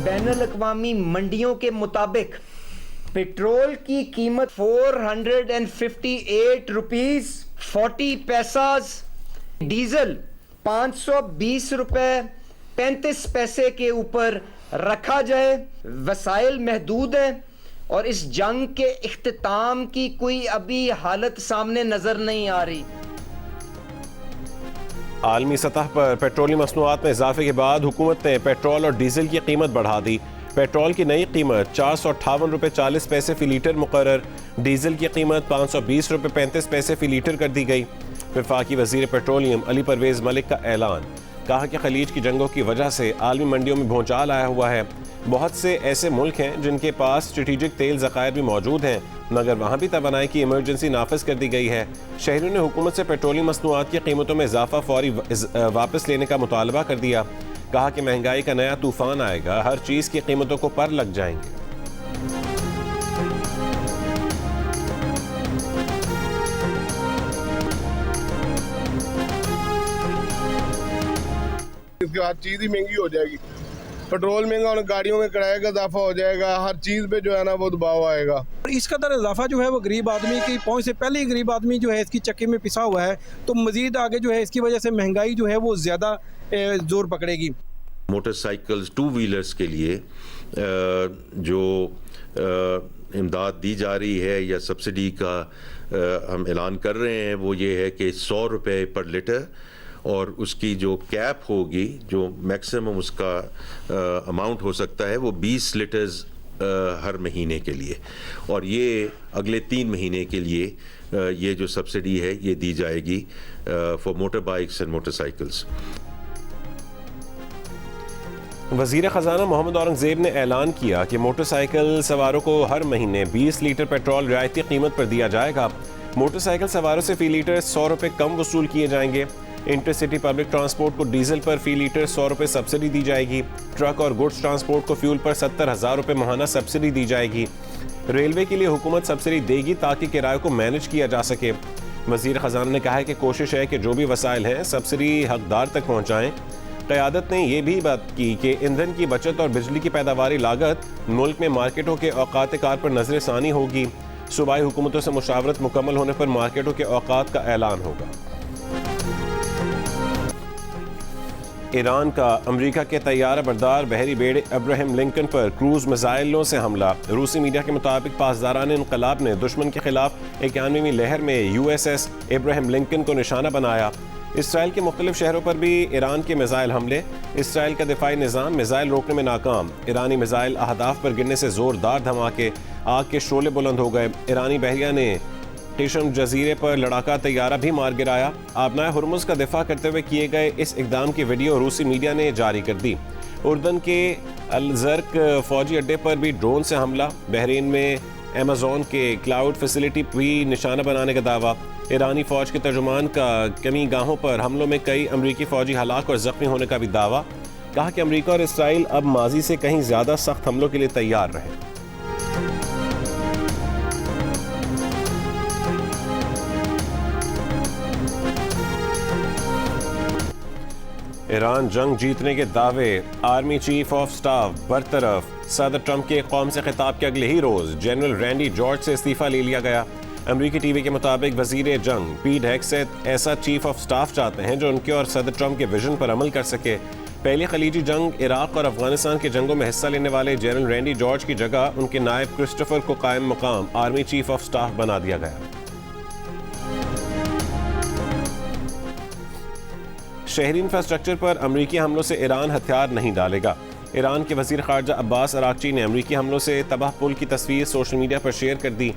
बैनुल अक़वामी मंडियों के मुताबिक पेट्रोल की कीमत 458 रुपीस 40 पैसा, डीजल 520 रुपए 35 पैसे के ऊपर रखा जाए। वसाइल महदूद है और इस जंग के इख्तिताम की कोई अभी हालत सामने नजर नहीं आ रही। आलमी सतह पर पेट्रोलियम मसनूआत में इजाफे के बाद हुकूमत ने पेट्रोल और डीजल की कीमत बढ़ा दी। पेट्रोल की नई कीमत 458 रुपये 40 पैसे फी लीटर मुकर्रर, डीजल की कीमत 520 रुपये 35 पैसे फी लीटर कर दी गई। वफाकी वजीर पेट्रोलियम अली परवेज मलिक का ऐलान, कहा कि खलीज की जंगों की वजह से आलमी मंडियों में भूचाल आया हुआ है। बहुत से ऐसे मुल्क हैं जिनके पास स्ट्रेटेजिक तेल ज़खायर भी मौजूद हैं, मगर वहाँ भी तवानाई की इमरजेंसी नाफिज कर दी गई है। शहरियों ने हुकूमत से पेट्रोलियम मसनूआत की कीमतों में इजाफा फौरी वापस लेने का मुतालबा कर दिया। कहा कि महंगाई का नया तूफान आएगा, हर चीज़ की कीमतों को पर लग जाएंगे। हर चीज़ ही महंगी हो जाएगी, पेट्रोल महंगा और गाड़ियों में किराए का इजाफा हो जाएगा, हर चीज़ पे जो है ना वो दबाव आएगा। इस कदर इजाफा जो है वो गरीब आदमी की पहुंच से पहले ही गरीब आदमी जो है इसकी चक्की में पिसा हुआ है, तो मजीद आगे जो है इसकी वजह से महंगाई जो है वो ज़्यादा जोर पकड़ेगी। मोटरसाइकिल्स टू व्हीलर्स के लिए जो इमदाद दी जा रही है या सब्सिडी का हम ऐलान कर रहे हैं वो ये है कि 100 रुपये पर लीटर, और उसकी जो कैप होगी, जो मैक्सिमम उसका अमाउंट हो सकता है वो 20 लीटर्स हर महीने के लिए, और ये अगले 3 महीने के लिए ये जो सब्सिडी है ये दी जाएगी for motor bikes and motorcycles. वज़ीर ख़जाना मोहम्मद औरंगज़ेब ने ऐलान किया कि मोटरसाइकिल सवारों को हर महीने 20 लीटर पेट्रोल रियायती कीमत पर दिया जाएगा। मोटरसाइकिल सवारों से फ़ी लीटर 100 रुपये कम वसूल किए जाएंगे। इंटरसिटी पब्लिक ट्रांसपोर्ट को डीजल पर फ़ी लीटर 100 रुपये सब्सिडी दी जाएगी। ट्रक और गुड्स ट्रांसपोर्ट को फ्यूल पर 70,000 रुपये माहाना सब्सिडी दी जाएगी। रेलवे के लिए हुकूमत सब्सिडी देगी ताकि किराए को मैनेज किया जा सके। वज़ीर ख़जाना ने कहा है कि कोशिश है कि जो भी वसाइल हैं सब्सिडी हकदार तक पहुँचाएँ। क़यादत ने यह भी बात की कि ईंधन की बचत और बिजली की पैदावारी लागत मुल्क में मार्केटों के औकात कार पर नजर सानी होगी। सूबाई हुकूमतों से मुशावरत मुकम्मल होने पर मार्केटों के औकात का ऐलान होगा। ईरान का अमेरिका के तैयारा बरदार बहरी बेड़े इब्राहिम लिंकन पर क्रूज मिसाइलों से हमला। रूसी मीडिया के मुताबिक पासदारान इनकलाब ने दुश्मन के खिलाफ 91वीं लहर में USS इब्राहिम लिंकन को निशाना बनाया। इसराइल के मुख्तलिफ शहरों पर भी ईरान के मिसाइल हमले। इसराइल का दिफाई निज़ाम मिसाइल रोकने में नाकाम। ईरानी मिसाइल अहदाफ पर गिरने से जोरदार धमाके, आग के शोले बुलंद हो गए। ईरानी बहरिया ने टिशम जजीरे पर लड़ाका तैयारा भी मार गिराया। आबनाए हुर्मुज़ का दिफा करते हुए किए गए इस इकदाम की वीडियो रूसी मीडिया ने जारी कर दी। उर्दन के अलजर्क फौजी अड्डे पर भी ड्रोन से हमला। बहरीन में अमेज़ॉन के क्लाउड फैसिलिटी भी निशाना बनाने का दावा। ईरानी फौज के तर्जुमान का कमी गाहों पर हमलों में कई अमरीकी फौजी हलाक और जख्मी होने का भी दावा। कहा कि अमरीका और इसराइल अब माजी से कहीं ज़्यादा सख्त हमलों के लिए तैयार रहे। ईरान जंग जीतने के दावे। आर्मी चीफ ऑफ स्टाफ बरतरफ। सदर ट्रंप के कौम से खिताब के अगले ही रोज जनरल रैंडी जॉर्ज से इस्तीफा ले लिया गया। अमरीकी टीवी के मुताबिक वजीर जंग पीट हेग्सेथ ऐसा चीफ ऑफ स्टाफ चाहते हैं जो उनके और सदर ट्रंप के विजन पर अमल कर सके। पहली खलीजी जंग इराक और अफगानिस्तान के जंगों में हिस्सा लेने वाले जनरल रैंडी जॉर्ज की जगह उनके नायब क्रिस्टोफर को कायम मुकाम आर्मी चीफ ऑफ स्टाफ बना दिया गया। शहरी इंफ्रास्ट्रक्चर पर अमरीकी हमलों से ईरान हथियार नहीं डालेगा। ईरान के वजीर खारजा अब्बास अरागची ने अमरीकी हमलों से तबाह पुल की तस्वीर सोशल मीडिया पर शेयर कर दी।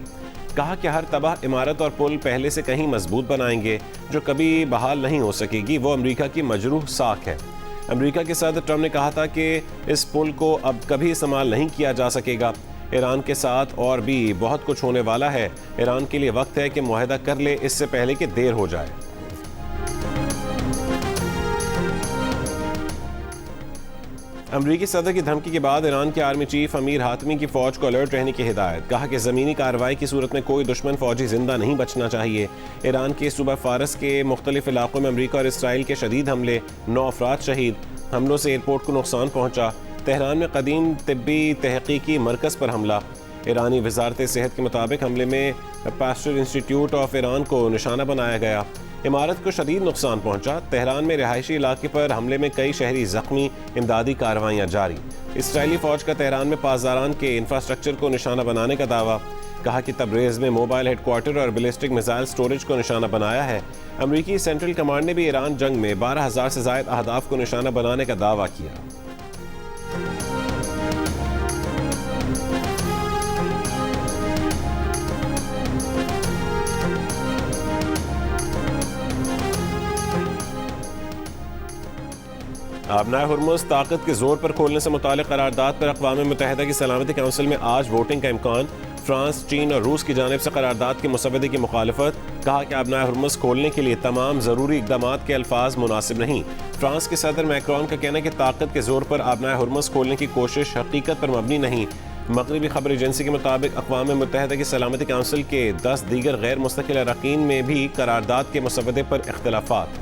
कहा कि हर तबाह इमारत और पुल पहले से कहीं मजबूत बनाएंगे। जो कभी बहाल नहीं हो सकेगी वो अमरीका की मजरूह साख है। अमरीका के सदर ट्रंप ने कहा था कि इस पुल को अब कभी इस्तेमाल नहीं किया जा सकेगा। ईरान के साथ और भी बहुत कुछ होने वाला है। ईरान के लिए वक्त है कि मुआहदा कर ले, इससे पहले कि देर हो जाए। अमरीकी सदर की धमकी के बाद ईरान के आर्मी चीफ अमीर हातमी की फौज को अलर्ट रहने की हिदायत। कहा कि ज़मीनी कार्रवाई की सूरत में कोई दुश्मन फौजी जिंदा नहीं बचना चाहिए। ईरान के सूबा फारस के मुख्तलिफ इलाकों में अमरीका और इसराइल के शदीद हमले, 9 अफराद शहीद। हमलों से एयरपोर्ट को नुकसान पहुंचा। तेहरान में कदीम तिब्बी तहकीकी मरकज़ पर हमला। ईरानी वजारत सेहत के मुताबिक हमले में पास्टर इंस्टीट्यूट ऑफ ईरान को निशाना बनाया गया। इमारत को शदीद नुकसान पहुंचा। तेहरान में रिहायशी इलाके पर हमले में कई शहरी जख्मी, इमदादी कार्रवाइयाँ जारी। इसराइली फौज का तेहरान में पासदारान के इंफ्रास्ट्रक्चर को निशाना बनाने का दावा। कहा कि तबरेज़ में मोबाइल हेडक्वार्टर और बैलिस्टिक मिसाइल स्टोरेज को निशाना बनाया है। अमरीकी सेंट्रल कमांड ने भी ईरान जंग में 12,000 से ज़ायद अहदाफ को निशाना बनाने का दावा किया। आबनाए हुर्मुज़ ताकत के जोर पर खोलने से मुतालिक करारदाद पर अक़वाम मुत्तहिदा की सलामती काउंसिल में आज वोटिंग का इम्कान। फ्रांस, चीन और रूस की जानिब से करारदाद के मुसवदे की मुखालफत। कहा कि आबनाए हुर्मुज़ खोलने के लिए तमाम ज़रूरी इक़दाम के अल्फाज मुनासिब नहीं। फ्रांस के सदर मैक्रोन का कहना है कि ताकत के जोर पर आबनाए हुर्मुज़ खोलने की कोशिश हकीकत पर मबनी नहीं। मगरबी खबर एजेंसी के मुताबिक अक़वाम मुत्तहिदा की सलामती काउंसिल के 10 दीगर गैर मुस्तकिल अरकान में भी करारदाद के मुसवदे पर इख्तिलाफ़ात।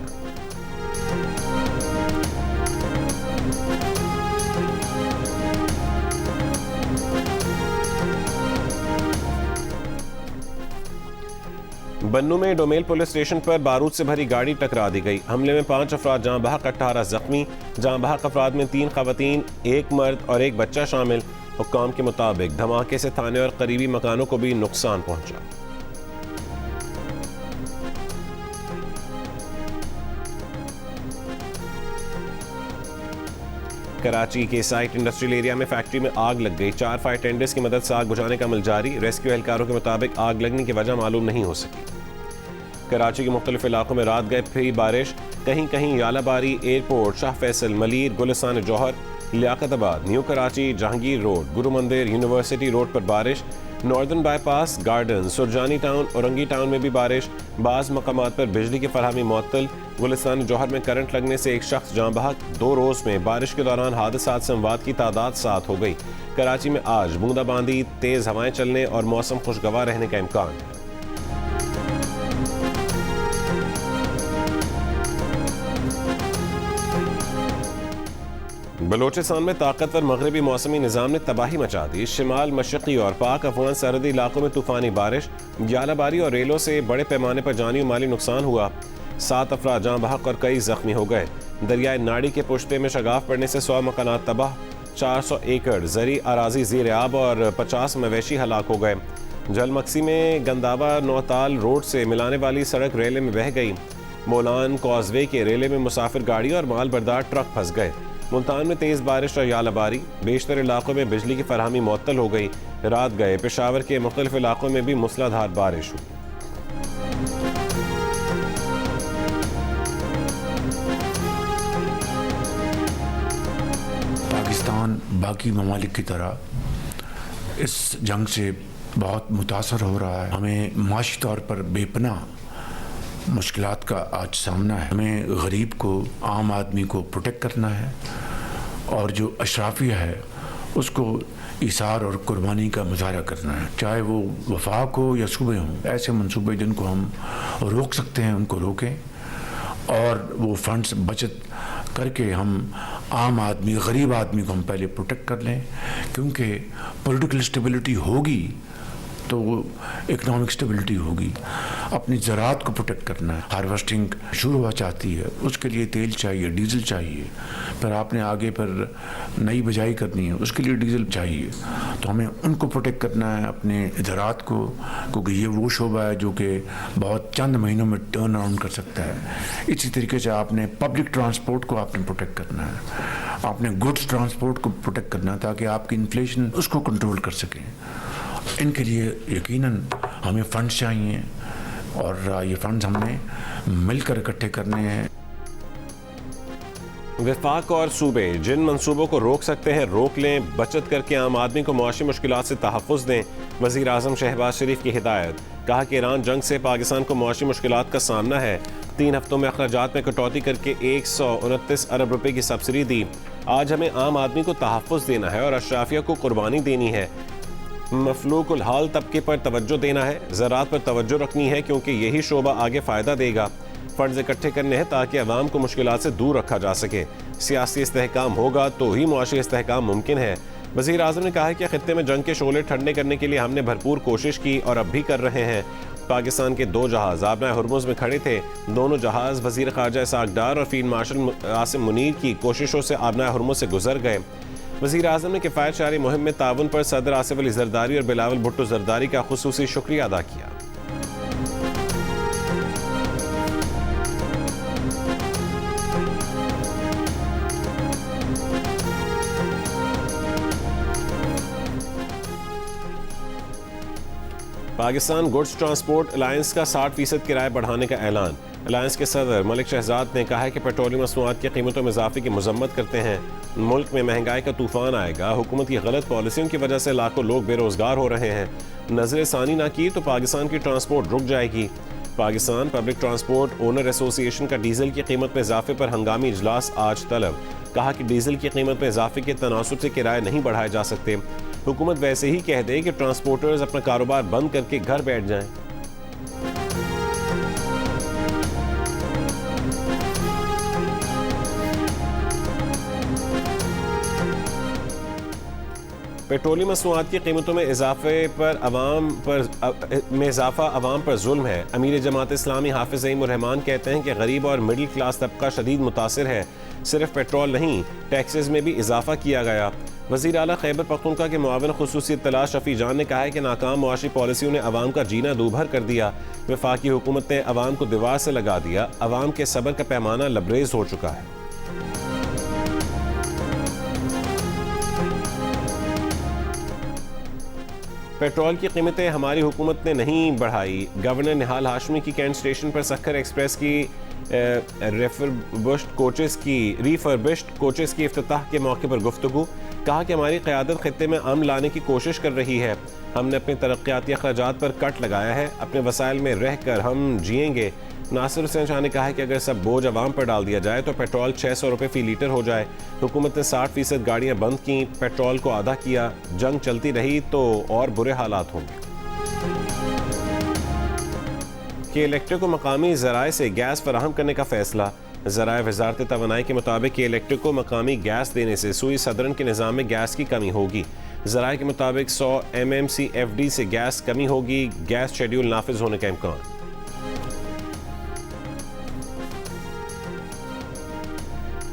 बन्नू में डोमेल पुलिस स्टेशन पर बारूद से भरी गाड़ी टकरा दी गई। हमले में 5 अफराद जहां बहक 18 जख्मी। जहां बहक अफराद में 3 खवातीन, 1 मर्द और 1 बच्चा शामिल। हुक्काम के मुताबिक धमाके से थाने और करीबी मकानों को भी नुकसान पहुंचा। कराची के साइट इंडस्ट्रियल एरिया में फैक्ट्री में आग लग गई। 4 फायर टेंडर्स की मदद से आग बुझाने का अमल जारी। रेस्क्यू एहलकारों के मुताबिक आग लगने की वजह मालूम नहीं हो सकी। कराची के मुख्तलिफ इलाकों में रात गए फिर बारिश। कहीं कहीं यालाबारी, एयरपोर्ट, शाह फैसल, मलीर, गुलिस्तान जौहर, लियाकताबाद, न्यू कराची, जहांगीर रोड, गुरु मंदिर, यूनिवर्सिटी रोड पर बारिश। Northern bypass, garden, Surjani town, Orangi town में भी बारिश। बाज़ मकामात पर बिजली की फरहमी मुअत्तल। गुलिस्तान जौहर में करंट लगने से एक शख्स जाँ बहक। 2 रोज़ में बारिश के दौरान हादसात से अमवात की तादाद 7 हो गई। कराची में आज बूंदाबांदी, तेज़ हवाएं चलने और मौसम खुशगवार रहने का इम्कान है। बलोचिस्तान में ताकतवर मगरबी मौसमी निज़ाम ने तबाही मचा दी। शिमाल, मशरक़ी और पाक अफगान सरहदी इलाकों में तूफ़ानी बारिश। यालाबारी और रेलों से बड़े पैमाने पर जानी और माली नुकसान हुआ। 7 अफराद जाँ बहक और कई जख्मी हो गए। दरियाए नाड़ी के पुश्ते में शगाफ पड़ने से 100 मकानात तबाह। 400 एकड़ ज़री अराजी ज़ेर आब और 50 मवेशी हलाक हो गए। जलमक्सी में गंदावा नौताल रोड से मिलाने वाली सड़क रेले में बह गई। मोलान कॉजवे के रेले में मुसाफिर गाड़ी और माल बरदार ट्रक फंस गए। मुल्तान में तेज़ बारिश और यालाबारी। बेशतर इलाकों में बिजली की फरहमी मुअत्तल हो गई। रात गए पेशावर के मुख्तलिफ इलाकों में भी मूसलाधार बारिश हुई। पाकिस्तान बाकी ममालिक की तरह इस जंग से बहुत मुतासर हो रहा है। हमें माशी तौर पर बेपनाह मुश्किलात का आज सामना है। हमें गरीब को, आम आदमी को प्रोटेक्ट करना है और जो अशराफिया है उसको इसार और कुर्बानी का मुजाहरा करना है। चाहे वो वफाक हो या सूबे हों, ऐसे मंसूबे जिनको हम रोक सकते हैं उनको रोकें और वो फंड्स बचत करके हम आम आदमी, गरीब आदमी को हम पहले प्रोटेक्ट कर लें, क्योंकि पॉलिटिकल स्टेबिलिटी होगी तो इकोनॉमिक स्टेबिलिटी होगी। अपनी ज़राअत को प्रोटेक्ट करना है। हार्वेस्टिंग शुरू हुआ चाहती है, उसके लिए तेल चाहिए, डीजल चाहिए। फिर आपने आगे पर नई बिजाई करनी है, उसके लिए डीजल चाहिए। तो हमें उनको प्रोटेक्ट करना है, अपने ज़राअत को, क्योंकि ये वो शोबा है जो कि बहुत चंद महीनों में टर्न अराउंड कर सकता है। इसी तरीके से आपने पब्लिक ट्रांसपोर्ट को आपने प्रोटेक्ट करना है, आपने गुड्स ट्रांसपोर्ट को प्रोटेक्ट करना है ताकि आपकी इन्फ्लेशन उसको कंट्रोल कर सकें। इनके लिए यकीनन हमें फंड्स चाहिए और ये फंड्स हमने मिलकर इकट्ठे करने हैं। वफाक और सूबे जिन मंसूबों को रोक सकते हैं रोक लें। बचत करके आम आदमी को मुआशी मुश्किलात से तहफ़्फ़ुज़ दें। वज़ीर आज़म शहबाज शरीफ की हिदायत। कहा कि ईरान जंग से पाकिस्तान को मुआशी मुश्किलात का सामना है। 3 हफ्तों में अखराजात में कटौती करके 129 अरब रुपए की सब्सिडी दी। आज हमें आम आदमी को तहफ़्फ़ुज़ देना है और अशराफिया को कुर्बानी देनी है। मफलूकुल हाल तबके पर तवज्जो देना है। ज़राअत पर तवज्जो रखनी है क्योंकि यही शोबा आगे फ़ायदा देगा। फंड्स इकट्ठे करने हैं ताकि अवाम को मुश्किलात से दूर रखा जा सके। सियासी इस्तेहकाम होगा तो ही मुआशी इस्तेहकाम मुमकिन है। वज़ीर आज़म ने कहा है कि खित्ते में जंग के शोले ठंडे करने के लिए हमने भरपूर कोशिश की और अब भी कर रहे हैं। पाकिस्तान के 2 जहाज़ आबनाए हुर्मुज़ में खड़े थे। दोनों जहाज़ वज़ीर ख़ारजा इसाक डार और फील्ड मार्शल आसिम मुनीर की कोशिशों से आबनाए हुर्मुज़ से गुजर गए। वज़ीर आज़म ने किफ़ायत जारी मुहिम में ताउन पर सदर आसिफ अली जरदारी और बिलावल भुट्टो जरदारी का खुसूसी शुक्रिया अदा किया। पाकिस्तान गुड्स ट्रांसपोर्ट अलायंस का 60% किराया बढ़ाने का ऐलान। अलायंस के सदर मलिक शहजाद ने कहा है कि पेट्रोलियम मसनूआत की कीमतों में इजाफे की मजम्मत करते हैं। मुल्क में महंगाई का तूफान आएगा। हुकूमत की गलत पॉलिसियों की वजह से लाखों लोग बेरोजगार हो रहे हैं। नजर सानी ना की तो पाकिस्तान की ट्रांसपोर्ट रुक जाएगी। Pakistan public transport owner association का डीजल की कीमत में इजाफे पर हंगामी इजलास आज तलब। कहा कि डीजल की कीमत में इजाफे के तनासुब से किराए नहीं बढ़ाए जा सकते। हुकूमत वैसे ही कह दे कि ट्रांसपोर्टर्स अपना कारोबार बंद करके घर बैठ जाएं। पेट्रोलियम मसनूआत की कीमतों में इजाफा अवाम पर जुल्म है। अमीर जमात इस्लामी हाफिज ज़ईमुर रहमान कहते हैं कि गरीब और मिडिल क्लास तबका शदीद मुतासिर है। सिर्फ पेट्रोल नहीं, टैक्सेस में भी इजाफा किया गया। वज़ीर आला खैबर पख्तूनख्वा के मुआविन खुसूसी इत्तला शफी जान ने कहा है कि नाकाम मुआशी पॉलिसियों ने अवाम का जीना दूभर कर दिया। वफाकी हुकूमत ने अवाम को दीवार से लगा दिया। अवाम के सब्र का पैमाना लबरेज हो चुका है। पेट्रोल की कीमतें हमारी हुकूमत ने नहीं बढ़ाई। गवर्नर निहाल हाशमी की कैंट स्टेशन पर सक्खर एक्सप्रेस की रिफर्बिश्ड कोचेस की इफ्तिताह के मौके पर गुफ्तगू। कहा कि हमारी क़यादत खित्ते में अमन लाने की कोशिश कर रही है। हमने अपने तरक्याती अखराजात पर कट लगाया है। अपने वसाइल में रह कर हम जिएंगे। नासिर हुसैन शाह ने कहा है कि अगर सब बोझ अवाम पर डाल दिया जाए तो पेट्रोल 600 रुपये फ़ी लीटर हो जाए। हुकूमत ने 60% गाड़ियाँ बंद की, पेट्रोल को आधा किया। जंग चलती रही तो और बुरे हालात होंगे। के इलेक्ट्रिक को मकामी ज़राए से गैस फराहम करने का फैसला। ज़राए वज़ारत तवानाई के मुताबिक के इलेक्ट्रिक को मकामी गैस देने से सुई सदरन के निज़ाम में गैस की कमी होगी। ज़राए के मुताबिक 100 MMCFD से गैस कमी होगी। गैस शेड्यूल नाफिज होने का इम्कान।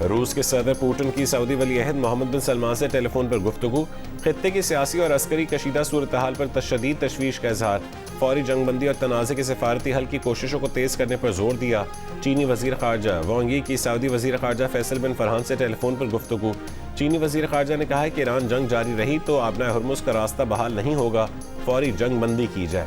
रूस के सदर पुतिन की सऊदी वली अहद मोहम्मद बिन सलमान से टेलीफोन पर गुफ्तगू। खित्ते की सियासी और अस्करी कशीदा सूरत हाल पर तशदीद तशवीश का इजहार। फौरी जंगबंदी और तनाज़े के सिफारती हल की कोशिशों को तेज़ करने पर जोर दिया। चीनी वज़ीर ख़ारजा वांग यी की सऊदी वज़ीर ख़ारजा फैसल बिन फरहान से टेलीफोन पर गुफ्तगू। चीनी वज़ीर ख़ारजा ने कहा है कि ईरान जंग जारी रही तो आबनाए हुर्मुज़ का रास्ता बहाल नहीं होगा। फौरी जंगबंदी की जाए।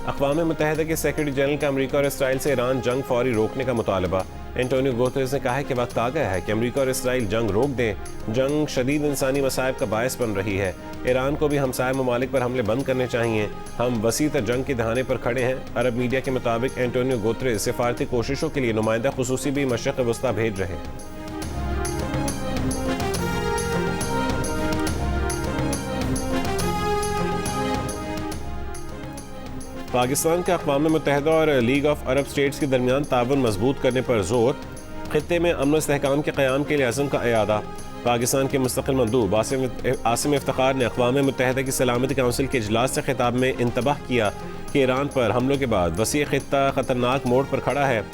अक़वाम मुत्तहिदा के सेक्रेटरी जनरल का अमरीका और इसराइल से ईरान जंग फौरी रोकने का मुतालबा। एंटोनियो गुतेरेस ने कहा है कि वक्त आ गया है कि अमरीका और इसराइल जंग रोक दें। जंग शदीद इंसानी मसाइब का बायस बन रही है। ईरान को भी हमसाय ममालिक पर हमले बंद करने चाहिए। हम वसी तर जंग के दहाने पर खड़े हैं। अरब मीडिया के मुताबिक एंटोनियो गुतेरेस सिफारती कोशिशों के लिए नुमाइंदा खुसूसी भी मशरिक़ वस्ता भेज रहे हैं। पाकिस्तान का अक़वाम मुत्तहिदा और लीग ऑफ अरब स्टेट्स के दरमियान ताउन मजबूत करने पर जोर। खित्ते में अमन इस्तेहकाम के क़याम के लिए अज़म का इरादा। पाकिस्तान के मुस्तक़िल मंदूब आसिम इफ्तिखार ने अक़वाम मुत्तहिदा की सलामती काउंसिल के इजलास से खिताब में इंतबाह किया कि ईरान पर हमलों के बाद वसी खित्ता ख़तरनाक मोड़ पर खड़ा है।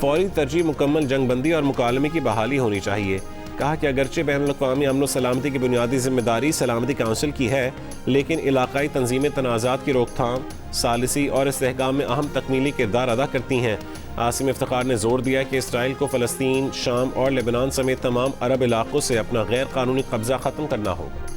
फौरी तरजीह मुकम्मल जंगबंदी और मुकालमे की बहाली होनी चाहिए। कहा कि अगरचे बैनुल-अक़वामी अमन सलामती की बुनियादी जिम्मेदारी सलामती काउंसिल की है, लेकिन इलाकाई तंजीमें तनाज़ात की रोकथाम, सालिसी और इस्तेहकाम में अहम तकमीली किरदार अदा करती हैं। आसिम इफ्तिखार ने जोर दिया कि इसराइल को फ़लस्तीन, शाम और लेबनान समेत तमाम अरब इलाकों से अपना गैर कानूनी कब्जा ख़त्म करना होगा।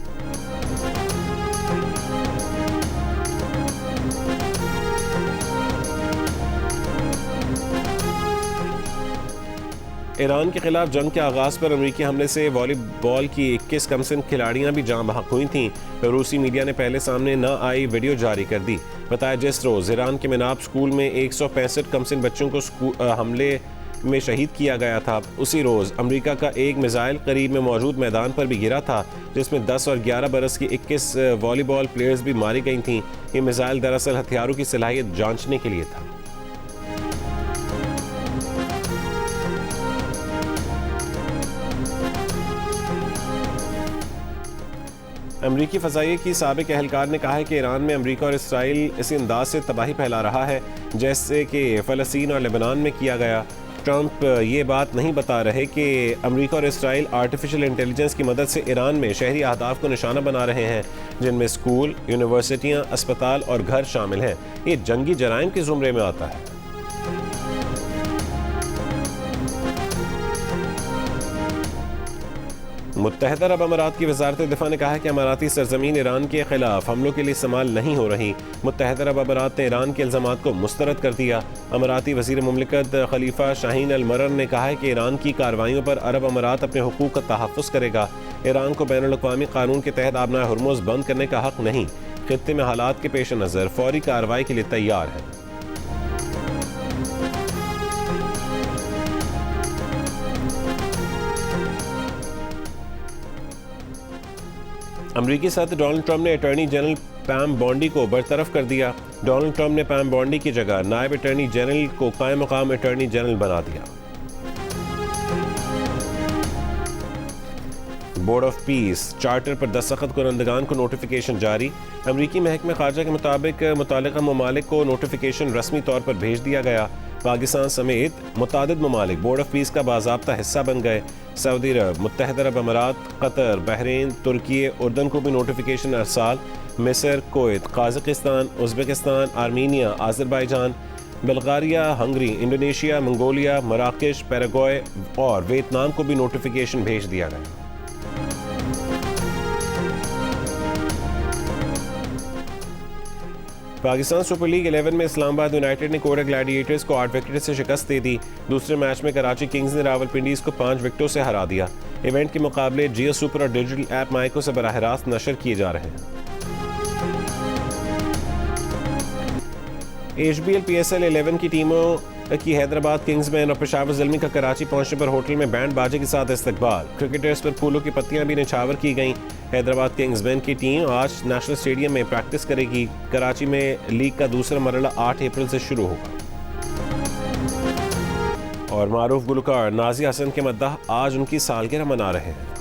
ईरान के खिलाफ जंग के आगाज़ पर अमरीकी हमले से वॉलीबॉल की 21 कमसिन खिलाड़ियां भी जान बहक हुई थीं। रूसी मीडिया ने पहले सामने न आई वीडियो जारी कर दी। बताया जिस रोज़ ईरान के मिनाब स्कूल में 165 कमसिन बच्चों को में शहीद किया गया था। उसी रोज़ अमेरिका का एक मिसाइल करीब में मौजूद मैदान पर भी गिरा था, जिसमें 10 और 11 बरस की 21 वॉलीबॉल प्लेयर्स भी मारी गई थीं। ये मिसाइल दरअसल हथियारों की सलाहियत जांचने के लिए था। अमरीकी फ़ज़ाइये की साबिक एहलकार ने कहा है कि ईरान में अमरीका और इसराइल इसी अंदाज से तबाही फैला रहा है जैसे कि फ़लस्तीन और लेबनान में किया गया। ट्रंप ये बात नहीं बता रहे कि अमरीका और इसराइल आर्टिफिशियल इंटेलिजेंस की मदद से ईरान में शहरी अहदाफ को निशाना बना रहे हैं, जिनमें स्कूल, यूनिवर्सिटियाँ, अस्पताल और घर शामिल हैं। ये जंगी जराइम के ज़ुमरे में आता है। मुत्तहदा अरब अमारात की वज़ारत दिफा ने कहा है कि अमाराती सरजमीन ईरान के खिलाफ हमलों के लिए इस्तेमाल नहीं हो रही। मुत्तहदा अरब अमारात ने ईरान के इल्ज़ामात को मुस्तरद कर दिया। अमाराती वज़ीर मुमलिकत खलीफा शाहीन अल मरर ने कहा है कि ईरान की कार्रवाइयों पर अरब अमारात अपने हुकूक का तहफ़्फ़ुज़ करेगा। ईरान को बैनुल-अक़वामी कानून के तहत आबनाए हुर्मुज़ बंद करने का हक़ नहीं। खित्ते में हालात के पेश नज़र फौरी कार्रवाई के लिए तैयार है। अमरीकी सदर डोनाल्ड ट्रंप ने अटॉर्नी जनरल पैम बॉन्डी को बरतरफ कर दिया। डोनाल्ड ट्रंप ने पैम बॉन्डी की जगह नायब अटॉर्नी जनरल को कायम मकाम अटॉर्नी जनरल बना दिया। बोर्ड ऑफ पीस चार्टर पर दस्तखत कुरंदगान को नोटिफिकेशन जारी। अमरीकी महकमे खारजा के मुताबिक मुतल्लिका ममालिक को नोटिफिकेशन रस्मी तौर पर भेज दिया गया। पाकिस्तान समेत मुतादिद ममालिक बोर्ड ऑफ पीस का बाज़ाब्ता हिस्सा बन गए। सऊदी अरब, मुत्तहदा अरब अमारात, कतर, बहरीन, तुर्की, उर्दन को भी नोटिफिकेशन अरसाल। मिस्र, Kuwait, Kazakhstan, Uzbekistan, Armenia, Azerbaijan, Bulgaria, Hungary, Indonesia, Mongolia, मराकश, पैराग्वे और वियतनाम को भी नोटिफिकेशन भेज दिया गया। पाकिस्तान सुपर लीग 11 में इस्लामाबाद यूनाइटेड ने कोटा ग्लैडिएटर्स को 8 विकेट से शिकस्त दे दी। दूसरे मैच में कराची किंग्स ने रावलपिंडीज को 5 विकेटों से हरा दिया। इवेंट के मुकाबले जियो सुपर और डिजिटल ऐप माइको से बराह रास्त नशर किए जा रहे हैं। HBL PSL 11 की टीमों की हैदराबाद किंग्समैन और पेशावर ज़ल्मी का कराची पहुंचने पर होटल में बैंड बाजे के साथ इस्तकबाल। क्रिकेटर्स पर फूलों की पत्तियां भी निछावर की गईं। हैदराबाद किंग्समैन की टीम आज नेशनल स्टेडियम में प्रैक्टिस करेगी। कराची में लीग का दूसरा मरहला 8 अप्रैल से शुरू होगा। और मारूफ गुलकार नाज़ी हसन के मद्दाह आज उनकी सालगिरह मना रहे हैं।